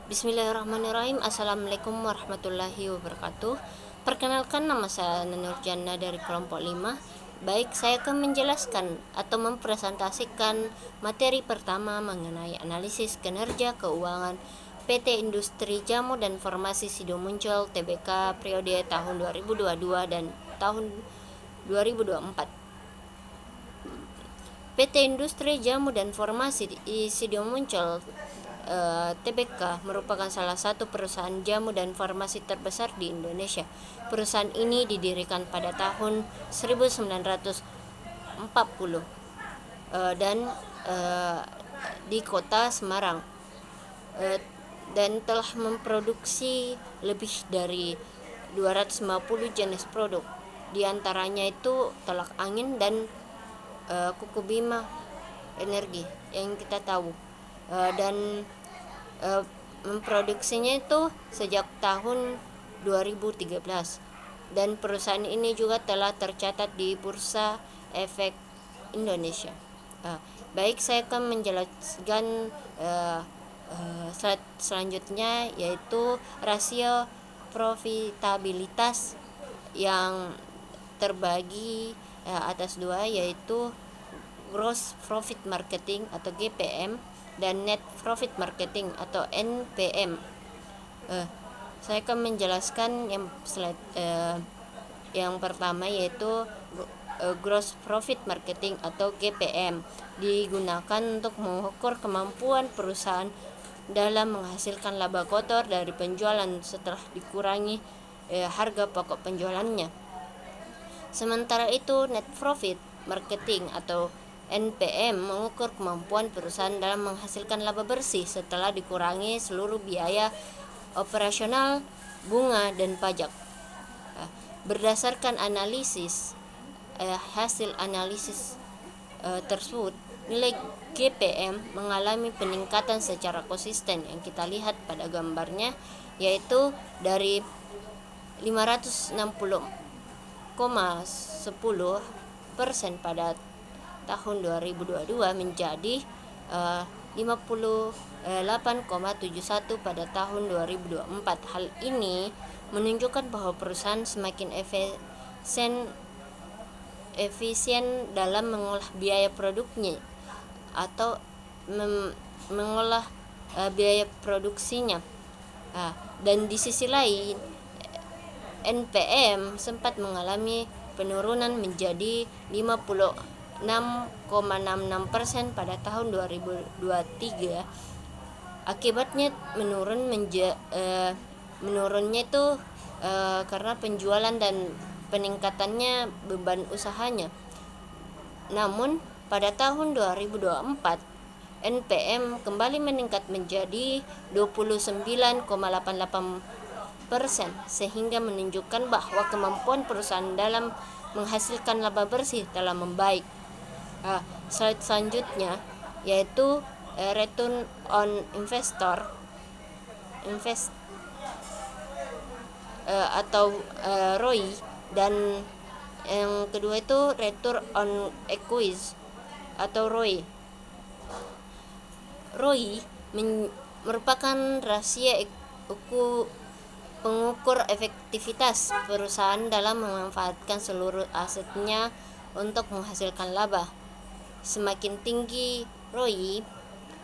Bismillahirrahmanirrahim. Assalamualaikum warahmatullahi wabarakatuh. Perkenalkan, nama saya Nurjana dari kelompok 5. Baik, saya akan menjelaskan atau mempresentasikan materi pertama mengenai analisis kinerja keuangan PT Industri Jamu dan Farmasi Sido Muncul Tbk periode tahun 2022 dan tahun 2024. PT Industri Jamu dan Farmasi Sido Muncul Tbk merupakan salah satu perusahaan jamu dan farmasi terbesar di Indonesia. Perusahaan ini didirikan pada tahun 1940 dan di kota Semarang, dan telah memproduksi lebih dari 250 jenis produk. Di antaranya itu telak angin dan kuku bima energi yang kita tahu, dan memproduksinya itu sejak tahun 2013, dan perusahaan ini juga telah tercatat di Bursa Efek Indonesia. Baik, saya akan menjelaskan slide selanjutnya, yaitu rasio profitabilitas yang terbagi atas dua, yaitu gross profit marketing atau GPM dan net profit marketing atau NPM. Saya akan menjelaskan yang pertama, yaitu gross profit marketing atau GPM digunakan untuk mengukur kemampuan perusahaan dalam menghasilkan laba kotor dari penjualan setelah dikurangi harga pokok penjualannya. Sementara itu, net profit marketing atau NPM mengukur kemampuan perusahaan dalam menghasilkan laba bersih setelah dikurangi seluruh biaya operasional, bunga, dan pajak. Berdasarkan hasil analisis tersebut, nilai GPM mengalami peningkatan secara konsisten yang kita lihat pada gambarnya, yaitu dari 560,10% pada tahun 2022 menjadi 58,71 pada tahun 2024. Hal ini menunjukkan bahwa perusahaan semakin efisien dalam mengolah biaya produknya atau mengolah biaya produksinya. Dan di sisi lain, NPM sempat mengalami penurunan menjadi 56,66% pada tahun 2023. Akibatnya menurunnya itu karena penjualan dan peningkatannya beban usahanya. Namun pada tahun 2024 NPM kembali meningkat menjadi 29,88%, sehingga menunjukkan bahwa kemampuan perusahaan dalam menghasilkan laba bersih telah membaik. Slide selanjutnya, yaitu return on atau ROI, dan yang kedua itu return on equity atau ROI. ROI merupakan rasio pengukur efektivitas perusahaan dalam memanfaatkan seluruh asetnya untuk menghasilkan laba. Semakin tinggi ROI,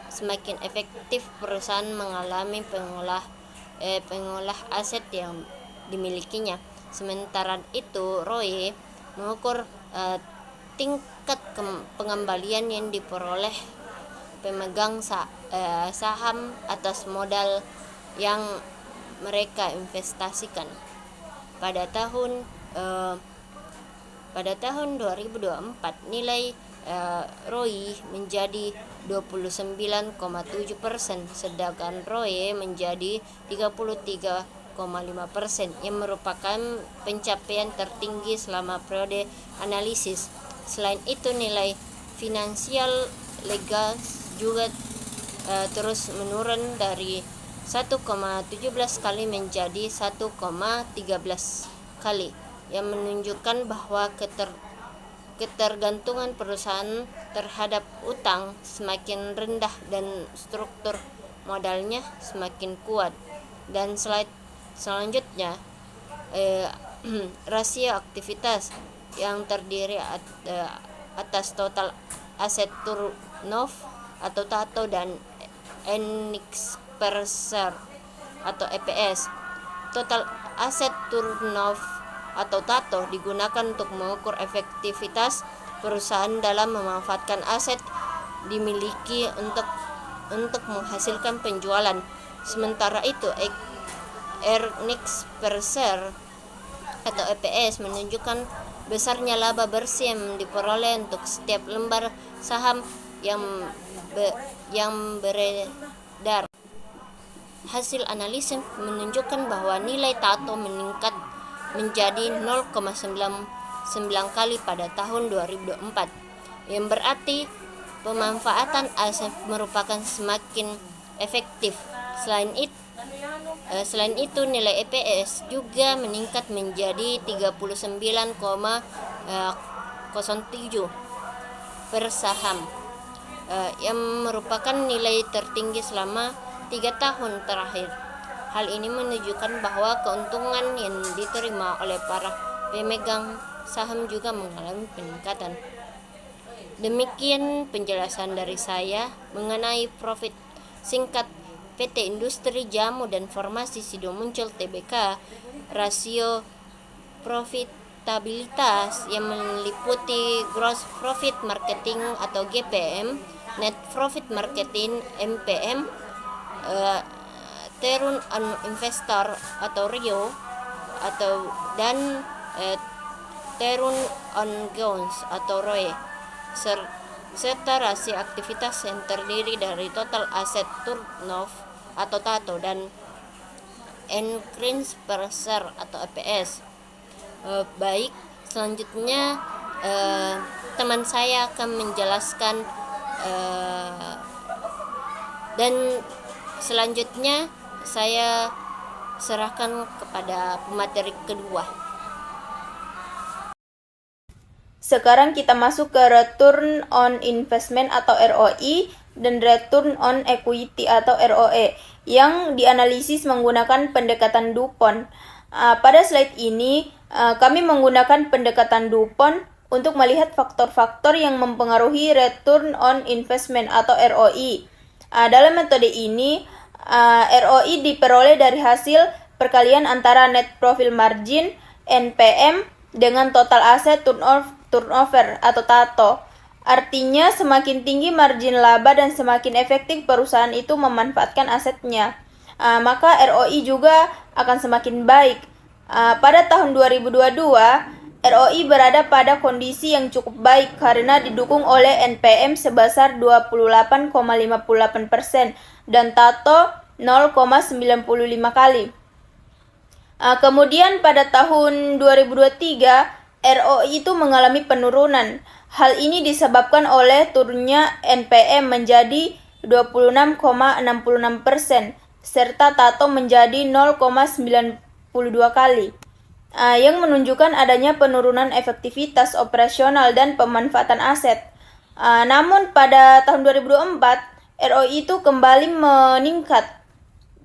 semakin efektif perusahaan mengalami pengolah aset yang dimilikinya. Sementara itu, ROE mengukur tingkat pengembalian yang diperoleh pemegang saham atas modal yang mereka investasikan. Pada tahun 2024 nilai ROI menjadi 29,7%, sedangkan ROE menjadi 33,5%, yang merupakan pencapaian tertinggi selama periode analisis. Selain itu, nilai finansial legal juga terus menurun dari 1,17 kali menjadi 1,13 kali, yang menunjukkan bahwa ketergantungan perusahaan terhadap utang semakin rendah dan struktur modalnya semakin kuat. Dan slide selanjutnya, rasio aktivitas yang terdiri atas total aset turnover atau TATO dan earnings per share atau EPS. Total aset turnover atau TATO digunakan untuk mengukur efektivitas perusahaan dalam memanfaatkan aset dimiliki untuk menghasilkan penjualan. Sementara itu, earnings per share atau EPS menunjukkan besarnya laba bersih yang diperoleh untuk setiap lembar saham yang beredar. Hasil analisis menunjukkan bahwa nilai TATO meningkat menjadi 0,99 kali pada tahun 2024, yang berarti pemanfaatan aset merupakan semakin efektif. Selain itu, nilai EPS juga meningkat menjadi 39,07 per saham, yang merupakan nilai tertinggi selama 3 tahun terakhir. Hal ini menunjukkan bahwa keuntungan yang diterima oleh para pemegang saham juga mengalami peningkatan. Demikian penjelasan dari saya mengenai profit singkat PT Industri Jamu dan Farmasi Sido Muncul Tbk. Rasio profitabilitas yang meliputi gross profit marketing atau GPM, net profit marketing MPM, return on investor atau RIO dan return on goals atau ROE, serta rasio aktivitas yang terdiri dari total asset turnover atau TATO dan earnings per share atau EPS. Baik, selanjutnya teman saya akan menjelaskan dan selanjutnya saya serahkan kepada pemateri kedua. Sekarang kita masuk ke Return on Investment atau ROI dan Return on Equity atau ROE yang dianalisis menggunakan pendekatan DuPont. Pada slide ini, kami menggunakan pendekatan DuPont untuk melihat faktor-faktor yang mempengaruhi Return on Investment atau ROI. Dalam metode ini, ROI diperoleh dari hasil perkalian antara net profit margin (NPM) dengan total asset turnover atau TATO. Artinya, semakin tinggi margin laba dan semakin efektif perusahaan itu memanfaatkan asetnya, maka ROI juga akan semakin baik. Pada tahun 2022, ROI berada pada kondisi yang cukup baik karena didukung oleh NPM sebesar 28,58% dan TATO 0,95 kali. Kemudian pada tahun 2023, ROI itu mengalami penurunan. Hal ini disebabkan oleh turunnya NPM menjadi 26,66% serta TATO menjadi 0,92 kali, yang menunjukkan adanya penurunan efektivitas operasional dan pemanfaatan aset. Namun pada tahun 2024, ROI itu kembali meningkat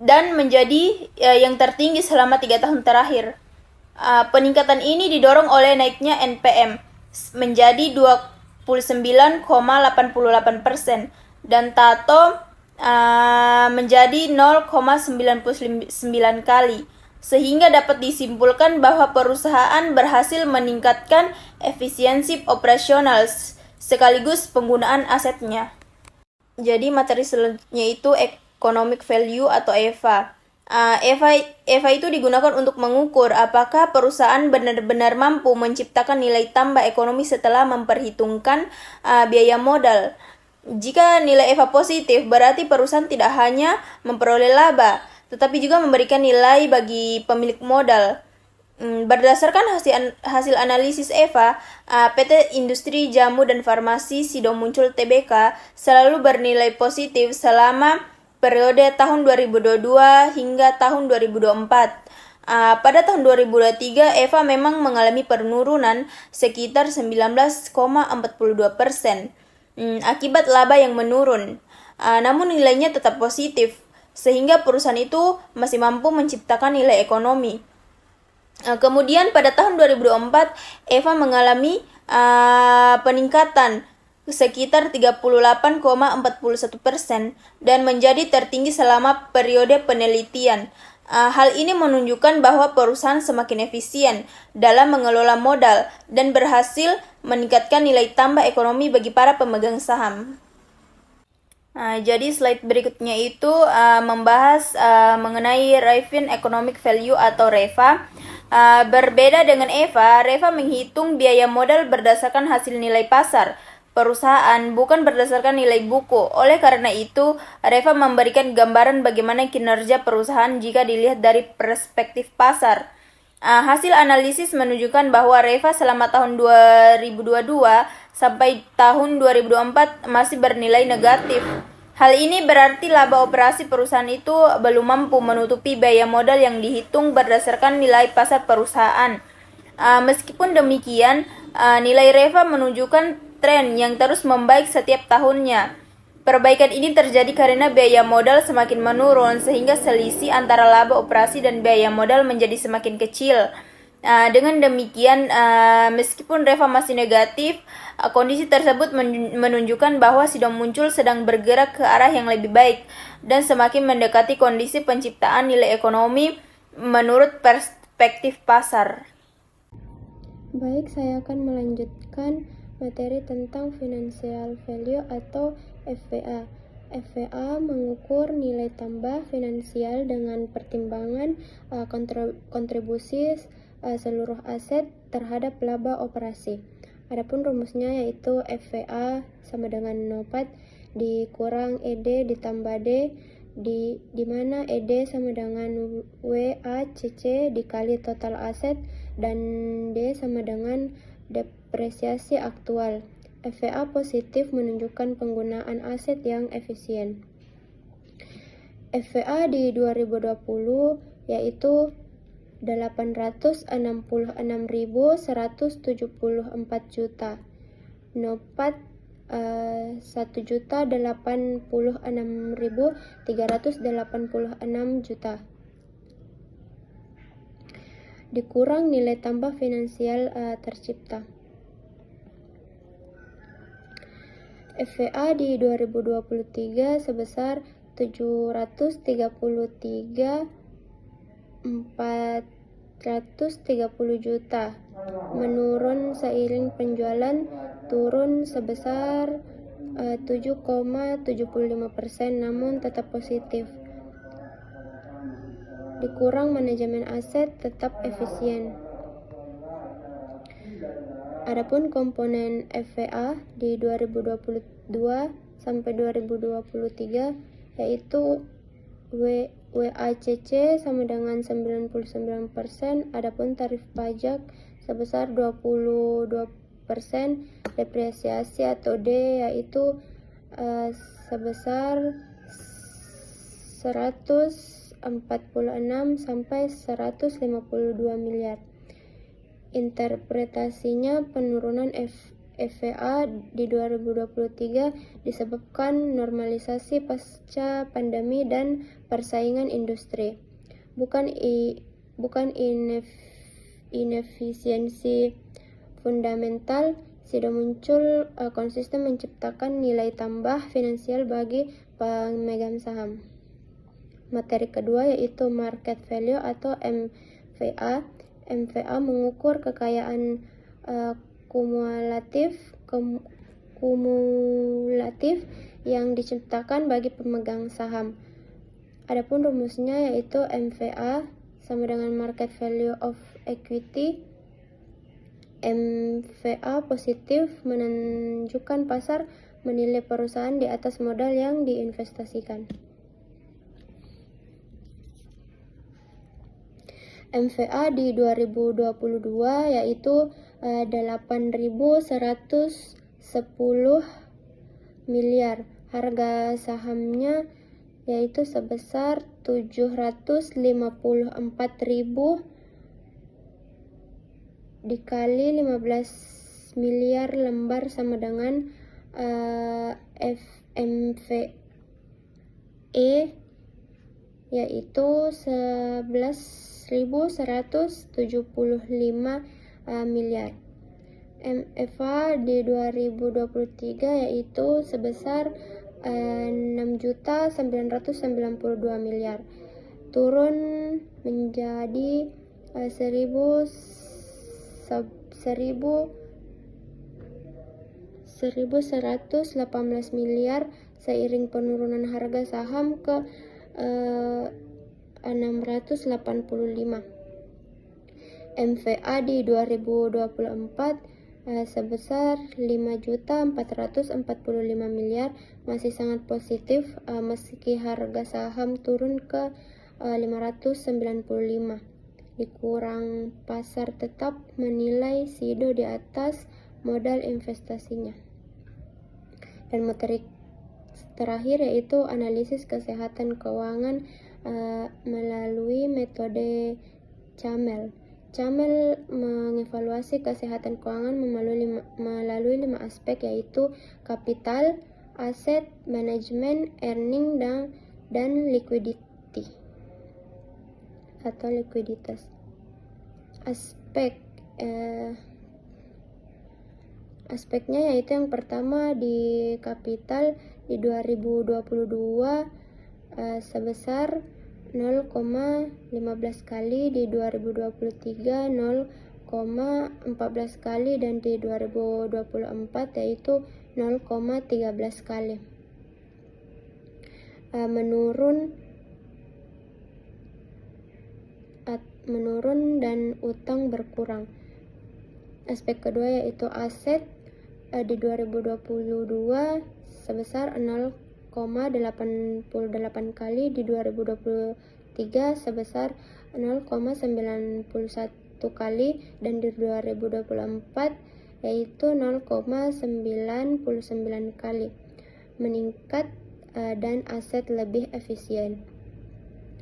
dan menjadi yang tertinggi selama 3 tahun terakhir. Peningkatan ini didorong oleh naiknya NPM menjadi 29,88% dan TATO menjadi 0,99 kali, sehingga dapat disimpulkan bahwa perusahaan berhasil meningkatkan efisiensi operasional sekaligus penggunaan asetnya. Jadi materi selanjutnya itu economic value atau EVA. EVA itu digunakan untuk mengukur apakah perusahaan benar-benar mampu menciptakan nilai tambah ekonomi setelah memperhitungkan biaya modal. Jika nilai EVA positif, berarti perusahaan tidak hanya memperoleh laba, tetapi juga memberikan nilai bagi pemilik modal. Berdasarkan hasil analisis EVA, PT Industri Jamu dan Farmasi Sido Muncul Tbk selalu bernilai positif selama periode tahun 2022 hingga tahun 2024. Pada tahun 2023, EVA memang mengalami penurunan sekitar 19,42% akibat laba yang menurun. Namun nilainya tetap positif. sehingga perusahaan itu masih mampu menciptakan nilai ekonomi. Kemudian pada tahun 2004, EVA mengalami peningkatan sekitar 38,41% dan menjadi tertinggi selama periode penelitian. Hal ini menunjukkan bahwa perusahaan semakin efisien dalam mengelola modal dan berhasil meningkatkan nilai tambah ekonomi bagi para pemegang saham. Jadi slide berikutnya itu membahas mengenai Revin Economic Value atau REVA. Berbeda dengan EVA, REVA menghitung biaya modal berdasarkan hasil nilai pasar perusahaan, bukan berdasarkan nilai buku. Oleh karena itu, REVA memberikan gambaran bagaimana kinerja perusahaan jika dilihat dari perspektif pasar. Hasil analisis menunjukkan bahwa REVA selama tahun 2022 sampai tahun 2024 masih bernilai negatif. Hal ini berarti laba operasi perusahaan itu belum mampu menutupi biaya modal yang dihitung berdasarkan nilai pasar perusahaan. Meskipun demikian, nilai REVA menunjukkan tren yang terus membaik setiap tahunnya. Perbaikan ini terjadi karena biaya modal semakin menurun, sehingga selisih antara laba operasi dan biaya modal menjadi semakin kecil. Dengan demikian, meskipun REVA masih negatif, kondisi tersebut menunjukkan bahwa Sidom Muncul sedang bergerak ke arah yang lebih baik dan semakin mendekati kondisi penciptaan nilai ekonomi menurut perspektif pasar. Baik, saya akan melanjutkan materi tentang financial value atau FVA. FVA mengukur nilai tambah finansial dengan pertimbangan kontribusi seluruh aset terhadap laba operasi. Adapun rumusnya yaitu FVA sama dengan NOPAT dikurang ED ditambah D, di mana ED sama dengan WACC dikali total aset dan D sama dengan depresiasi aktual. FVA positif menunjukkan penggunaan aset yang efisien. FVA di 2020 yaitu 866.174 juta. NOPAT 1.086.386 juta. Dikurang nilai tambah finansial tercipta. FVA di 2023 sebesar 733.430 juta, menurun seiring penjualan turun sebesar 7,75%, namun tetap positif. Dikurang manajemen aset tetap efisien. Adapun komponen FVA di 2022 sampai 2023 yaitu WACC sama dengan 99%, adapun tarif pajak sebesar 22%, depresiasi atau D yaitu sebesar 146 sampai 152 miliar. Interpretasinya penurunan FVA di 2023 disebabkan normalisasi pasca pandemi dan persaingan industri, bukan inefisiensi fundamental. Sidom Muncul konsisten menciptakan nilai tambah finansial bagi pemegang saham. Materi kedua yaitu market value atau MVA. MVA mengukur kekayaan kumulatif yang diciptakan bagi pemegang saham. Adapun rumusnya yaitu MVA sama dengan market value of equity. MVA positif menunjukkan pasar menilai perusahaan di atas modal yang diinvestasikan. MVA di 2022 yaitu 8.110 miliar. Harga sahamnya yaitu sebesar 754.000 dikali 15 miliar lembar sama dengan FMVE yaitu 11.175 miliar. MFA di 2023 yaitu sebesar 6.992 miliar, turun menjadi 1.118 miliar seiring penurunan harga saham ke 685. MVA di 2024 sebesar 5.445 miliar, masih sangat positif meski harga saham turun ke 595. Dikurang pasar tetap menilai Sido di atas modal investasinya. Dan materi terakhir yaitu analisis kesehatan keuangan melalui metode CAMEL. CAMEL mengevaluasi kesehatan keuangan melalui 5 aspek, yaitu kapital, aset, manajemen, earning, dan liquidity atau likuiditas. Aspeknya yaitu yang pertama di kapital di 2022 sebesar 0,15 kali, di 2023 0,14 kali, dan di 2024 yaitu 0,13 kali. Menurun dan utang berkurang. Aspek kedua yaitu aset di 2022 sebesar 0,88 kali, di 2023 sebesar 0,91 kali, dan di 2024 yaitu 0,99 kali. Meningkat dan aset lebih efisien.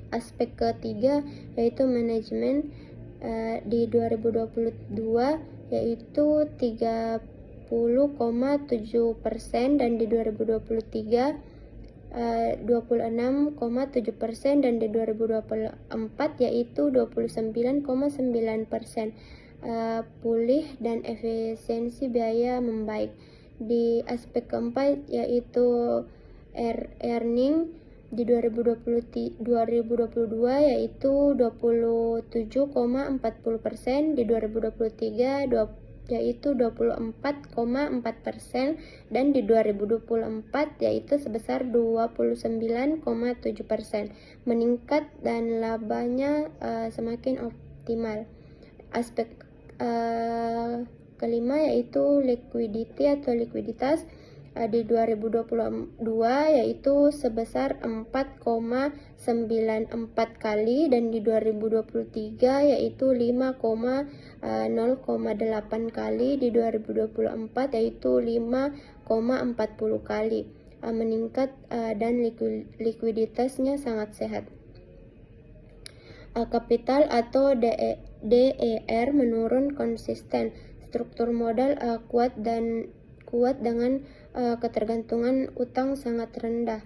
Aspek ketiga yaitu manajemen di 2022 yaitu 30,7% dan di 2023 26,7% dan di 2024 yaitu 29,9%. Pulih dan efisiensi biaya membaik. Di aspek keempat yaitu earning di 2022 yaitu 27,40%, di 2023 yaitu 24,4%, dan di 2024 yaitu sebesar 29,7%. Meningkat dan labanya semakin optimal. Aspek kelima yaitu liquidity atau likuiditas di 2022 yaitu sebesar 4,94 kali, dan di 2023 yaitu 5,08 kali, di 2024 yaitu 5,40 kali. Meningkat dan likuiditasnya sangat sehat. Kapital atau DER menurun konsisten. Struktur modal kuat dengan ketergantungan utang sangat rendah.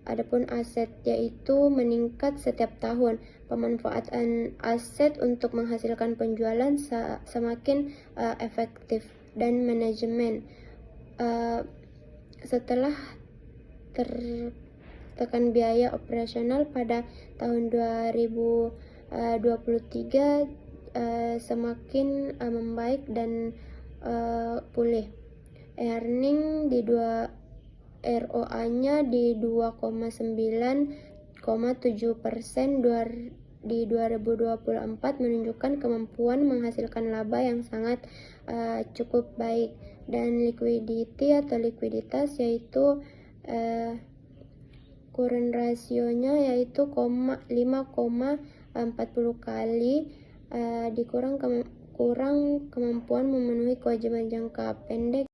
Adapun aset yaitu meningkat setiap tahun. Pemanfaatan aset untuk menghasilkan penjualan semakin efektif. Dan manajemen setelah tertekan biaya operasional pada tahun 2023 semakin membaik dan pulih. Earning di ROA-nya di 2,9,7% di 2024 menunjukkan kemampuan menghasilkan laba yang sangat cukup baik. Dan liquidity atau likuiditas yaitu current rasionya yaitu 5,40 kali, kurang kemampuan memenuhi kewajiban jangka pendek